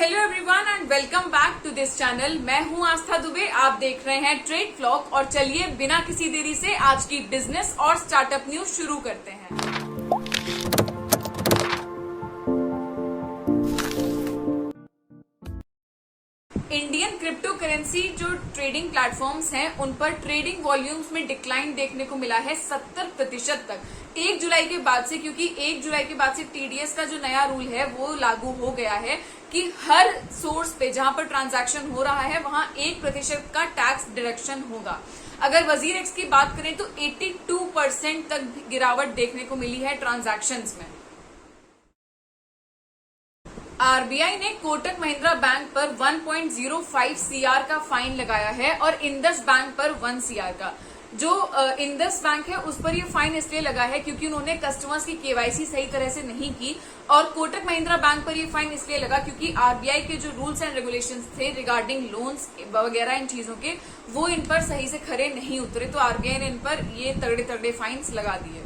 Hello everyone and welcome back to this channel. मैं हूं आस्था दुबे, आप देख रहे हैं ट्रेड व्लॉग। और चलिए बिना किसी देरी से आज की बिजनेस और स्टार्टअप न्यूज शुरू करते हैं। इंडियन क्रिप्टो करेंसी जो ट्रेडिंग प्लेटफॉर्म्स हैं उन पर ट्रेडिंग वॉल्यूम्स में डिक्लाइन देखने को मिला है 70% तक 1 जुलाई के बाद से, क्योंकि 1 जुलाई के बाद से टीडीएस का जो नया रूल है वो लागू हो गया है कि हर सोर्स पे जहां पर ट्रांजैक्शन हो रहा है वहां 1% का टैक्स डिडक्शन होगा। अगर वजीर एक्स की बात करें तो 82% तक गिरावट देखने को मिली है ट्रांजैक्शंस में। आरबीआई ने कोटक महिंद्रा बैंक पर 1.05 सीआर का फाइन लगाया है और इंडस बैंक पर 1 सीआर का। जो इंडस बैंक है उस पर ये फाइन इसलिए लगा है क्योंकि उन्होंने कस्टमर्स की केवाईसी सही तरह से नहीं की, और कोटक महिंद्रा बैंक पर ये फाइन इसलिए लगा क्योंकि आरबीआई के जो रूल्स एंड रेगुलेशंस थे रिगार्डिंग लोन्स वगैरह इन चीजों के, वो इन पर सही से खरे नहीं उतरे, तो आरबीआई ने इन पर ये तगड़े तगड़े फाइन्स लगा दिए।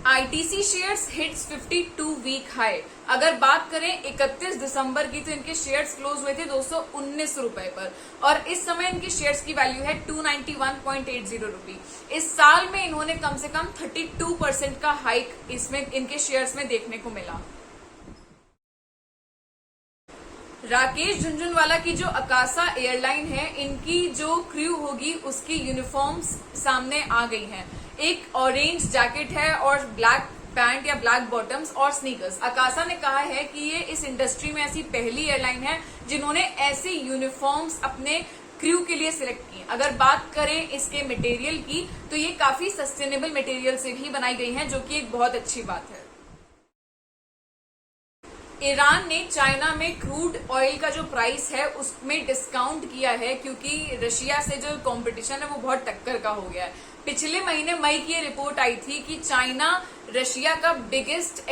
ITC shares hits 52 week high. अगर बात करें 31 दिसंबर की तो इनके शेयर्स क्लोज हुए थे 219 रुपए पर, और इस समय इनके शेयर्स की वैल्यू है 291.80 रुपी। इस साल में इन्होंने कम से कम 32% का हाइक इसमें इनके शेयर्स में देखने को मिला। राकेश झुनझुनवाला की जो अकासा एयरलाइन है, इनकी जो क्रू होगी उसकी यूनिफॉर्म्स सामने आ गई हैं। एक ऑरेंज जैकेट है और ब्लैक पैंट या ब्लैक बॉटम्स और स्नीकर्स। अकासा ने कहा है कि ये इस इंडस्ट्री में ऐसी पहली एयरलाइन है जिन्होंने ऐसी यूनिफॉर्म्स अपने क्रू के लिए सिलेक्ट की। अगर बात करें इसके मटेरियल की तो ये काफी सस्टेनेबल मटेरियल से भी बनाई गई है, जो कि एक बहुत अच्छी बात है। ईरान ने चाइना में क्रूड ऑयल का जो प्राइस है उसमें डिस्काउंट किया है क्योंकि रशिया से जो कंपटीशन है वो बहुत टक्कर का हो गया है। पिछले महीने मई की ये रिपोर्ट आई थी कि चाइना रशिया का बिगेस्ट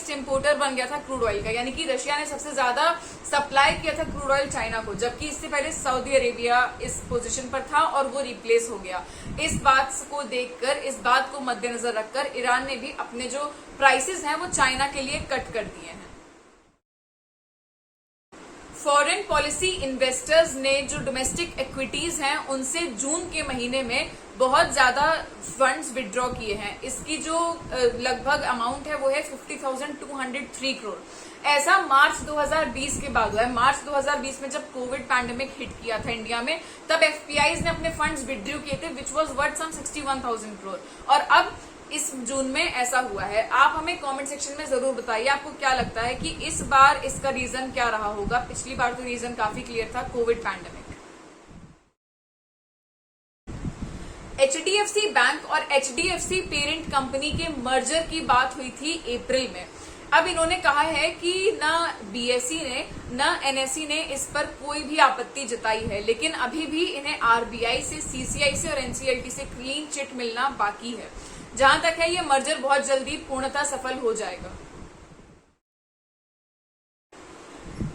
इंपोर्टर बन गया था क्रूड ऑयल का, यानी कि रशिया ने सबसे ज्यादा सप्लाई किया था क्रूड ऑयल चाइना को, जबकि इससे पहले सऊदी अरेबिया इस पोजीशन पर था और वो रिप्लेस हो गया। इस बात को देखकर, इस बात को मद्देनजर रखकर ईरान ने भी अपने जो प्राइसेस हैं वो चाइना के लिए कट कर दिए हैं। फॉरेन पॉलिसी इन्वेस्टर्स ने जो डोमेस्टिक इक्विटीज हैं उनसे जून के महीने में बहुत ज्यादा फंड्स विड्रॉ किए हैं। इसकी जो लगभग अमाउंट है वो है 50,203 करोड़। ऐसा मार्च 2020 के बाद हुआ है। मार्च 2020 में जब कोविड पैंडेमिक हिट किया था इंडिया में, तब एफपीआईज ने अपने फंड्स विड्रॉ किए थे विच वाज वर्थ सम 61,000 करोड़, और अब इस जून में ऐसा हुआ है। आप हमें कमेंट सेक्शन में जरूर बताइए आपको क्या लगता है कि इस बार इसका रीजन क्या रहा होगा। पिछली बार तो रीजन काफी क्लियर था, कोविड पैंडेमिक। एचडीएफसी बैंक और एचडीएफसी पेरेंट कंपनी के मर्जर की बात हुई थी अप्रैल में। अब इन्होंने कहा है कि ना बीएसई ने ना एनएसई ने इस पर कोई भी आपत्ति जताई है, लेकिन अभी भी इन्हें आरबीआई से, सीसीआई से और एनसीएलटी से क्लीन चिट मिलना बाकी है। जहां तक है ये मर्जर बहुत जल्दी पूर्णतः सफल हो जाएगा।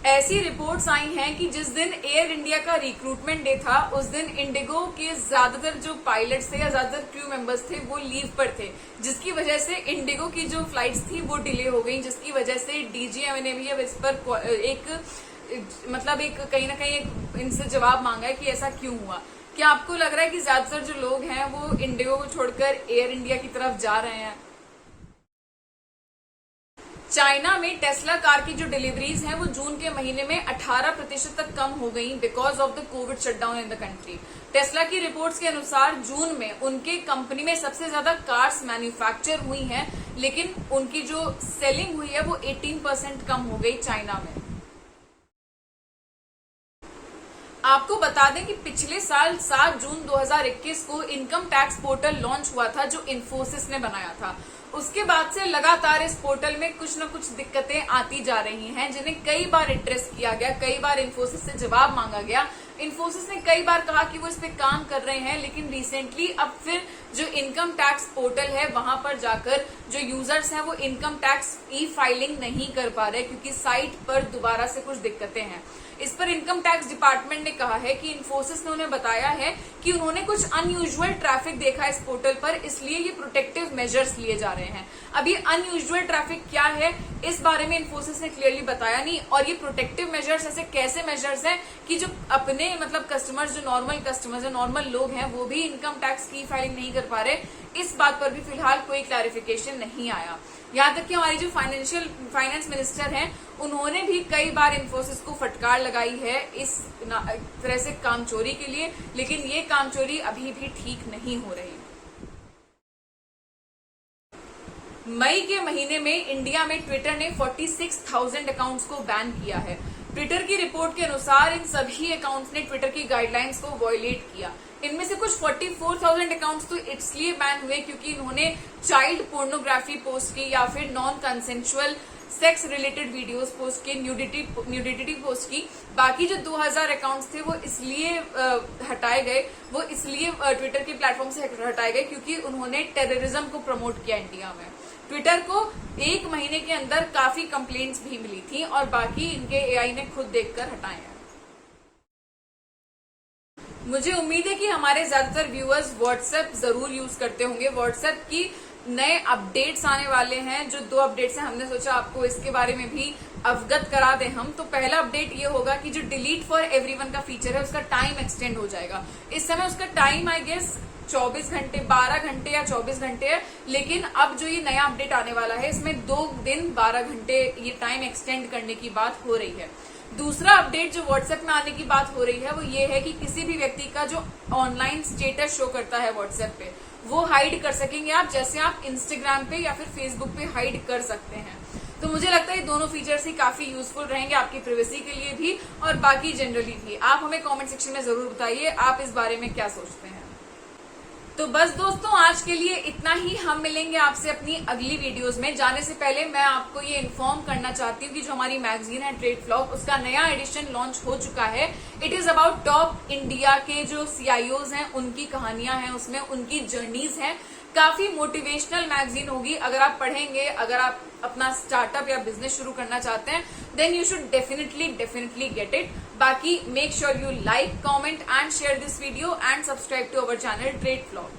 ऐसी रिपोर्ट्स आई हैं कि जिस दिन एयर इंडिया का रिक्रूटमेंट डे था उस दिन इंडिगो के ज्यादातर जो पायलट्स थे या ज्यादातर क्रू मेंबर्स थे वो लीव पर थे, जिसकी वजह से इंडिगो की जो फ्लाइट्स थी वो डिले हो गई, जिसकी वजह से डीजीएमए ने भी अब इस पर एक कहीं ना कहीं इनसे जवाब मांगा है कि ऐसा क्यों हुआ। क्या आपको लग रहा है कि ज्यादातर जो लोग हैं वो इंडिगो को छोड़कर एयर इंडिया की तरफ जा रहे हैं? चाइना में टेस्ला कार की जो डिलीवरीज हैं वो जून के महीने में 18% तक कम हो गई because of the Covid shutdown in the country. Tesla की रिपोर्ट्स के अनुसार जून में उनके कंपनी में सबसे ज्यादा कार्स मैन्युफैक्चर हुई हैं, लेकिन उनकी जो सेलिंग हुई है वो 18% कम हो गई चाइना में। आपको बता दें कि पिछले साल 7 जून 2021 को इनकम टैक्स पोर्टल लॉन्च हुआ था जो इन्फोसिस ने बनाया था। उसके बाद से लगातार इस पोर्टल में कुछ न कुछ दिक्कतें आती जा रही हैं, जिन्हें कई बार एड्रेस किया गया, कई बार इन्फोसिस से जवाब मांगा गया। इन्फोसिस ने कई बार कहा कि वो इस पे काम कर रहे हैं, लेकिन रिसेंटली अब फिर जो इनकम टैक्स पोर्टल है वहां पर जाकर जो यूजर्स हैं वो इनकम टैक्स ई फाइलिंग नहीं कर पा रहे क्योंकि साइट पर दोबारा से कुछ दिक्कतें हैं। इस पर इनकम टैक्स डिपार्टमेंट ने कहा है कि इन्फोसिस ने उन्हें बताया है कि उन्होंने कुछ अनयूजुअल ट्रैफिक देखा इस पोर्टल पर, इसलिए ये प्रोटेक्टिव मेजर्स लिए जा रहे हैं। अब ये अनयूजुअल ट्रैफिक क्या है इस बारे में इन्फोसिस ने क्लियरली बताया नहीं। और ये प्रोटेक्टिव मेजर्स ऐसे कैसे मेजर्स हैं कि जो अपने मतलब कस्टमर्स, जो नॉर्मल कस्टमर्स, जो नॉर्मल लोग हैं, वो भी इनकम टैक्स की फाइलिंग नहीं कर पा रहे, इस बात पर भी फिलहाल कोई क्लैरिफिकेशन नहीं आया। यहाँ तक कि हमारी जो फाइनेंस मिनिस्टर हैं, उन्होंने भी कई बार इन्फोसिस को फटकार लगाई है इस तरह से कामचोरी के लिए, लेकिन ये कामचोरी अभी भी ठीक नहीं हो रही। मई के महीने में इंडिया में ट्विटर ने 46,000 अकाउंट्स को बैन किया है। ट्विटर की रिपोर्ट के अनुसार इन सभी अकाउंट्स ने ट्विटर की गाइडलाइंस को वायलेट किया। इनमें से कुछ 44,000 अकाउंट्स तो इसलिए बैन हुए क्योंकि इन्होंने चाइल्ड पोर्नोग्राफी पोस्ट की या फिर non consensual sex related videos post की, न्यूडिटी पोस्ट की। बाकी जो 2,000 अकाउंट्स थे वो इसलिए हटाए गए, वो इसलिए ट्विटर के प्लेटफॉर्म से हटाए गए क्योंकि उन्होंने टेररिज्म को प्रमोट किया इंडिया में। ट्विटर को 1 महीने के अंदर काफी कंप्लेंट्स भी मिली थी और बाकी इनके एआई ने खुद देखकर हटाए हैं। मुझे उम्मीद है कि हमारे ज्यादातर व्यूअर्स व्हाट्सएप जरूर यूज करते होंगे। व्हाट्सएप की नए अपडेट्स आने वाले हैं, जो 2 अपडेट्स हैं, हमने सोचा आपको इसके बारे में भी अवगत करा दें हम। तो पहला अपडेट ये होगा कि जो डिलीट फॉर एवरीवन का फीचर है उसका टाइम एक्सटेंड हो जाएगा। इस समय उसका टाइम आई गेस 24 घंटे, 12 घंटे या 24 घंटे है, लेकिन अब जो ये नया अपडेट आने वाला है इसमें 2 दिन 12 घंटे ये टाइम एक्सटेंड करने की बात हो रही है। दूसरा अपडेट जो व्हाट्सएप में आने की बात हो रही है वो ये है कि किसी भी व्यक्ति का जो ऑनलाइन स्टेटस शो करता है व्हाट्सएप पे, वो हाइड कर सकेंगे आप, जैसे आप इंस्टाग्राम पे या फिर फेसबुक पे हाइड कर सकते हैं। तो मुझे लगता है ये दोनों फीचर्स ही काफी यूजफुल रहेंगे आपकी प्राइवेसी के लिए भी और बाकी जनरली भी। आप हमें कमेंट सेक्शन में जरूर बताइए आप इस बारे में क्या सोचते हैं। तो बस दोस्तों, आज के लिए इतना ही। हम मिलेंगे आपसे अपनी अगली वीडियोस में। जाने से पहले मैं आपको ये इन्फॉर्म करना चाहती हूँ कि जो हमारी मैगजीन है ट्रेड फ्लॉग, उसका नया एडिशन लॉन्च हो चुका है। It is about top India के जो CIOs हैं, उनकी कहानियां हैं उसमें, उनकी जर्नीज हैं। काफी मोटिवेशनल मैगजीन होगी। अगर आप पढ़ेंगे, अगर आप अपना स्टार्टअप या बिजनेस शुरू करना चाहते हैं, then you should definitely get it. बाकी make sure you like, comment and share this video and subscribe to our channel trade flog.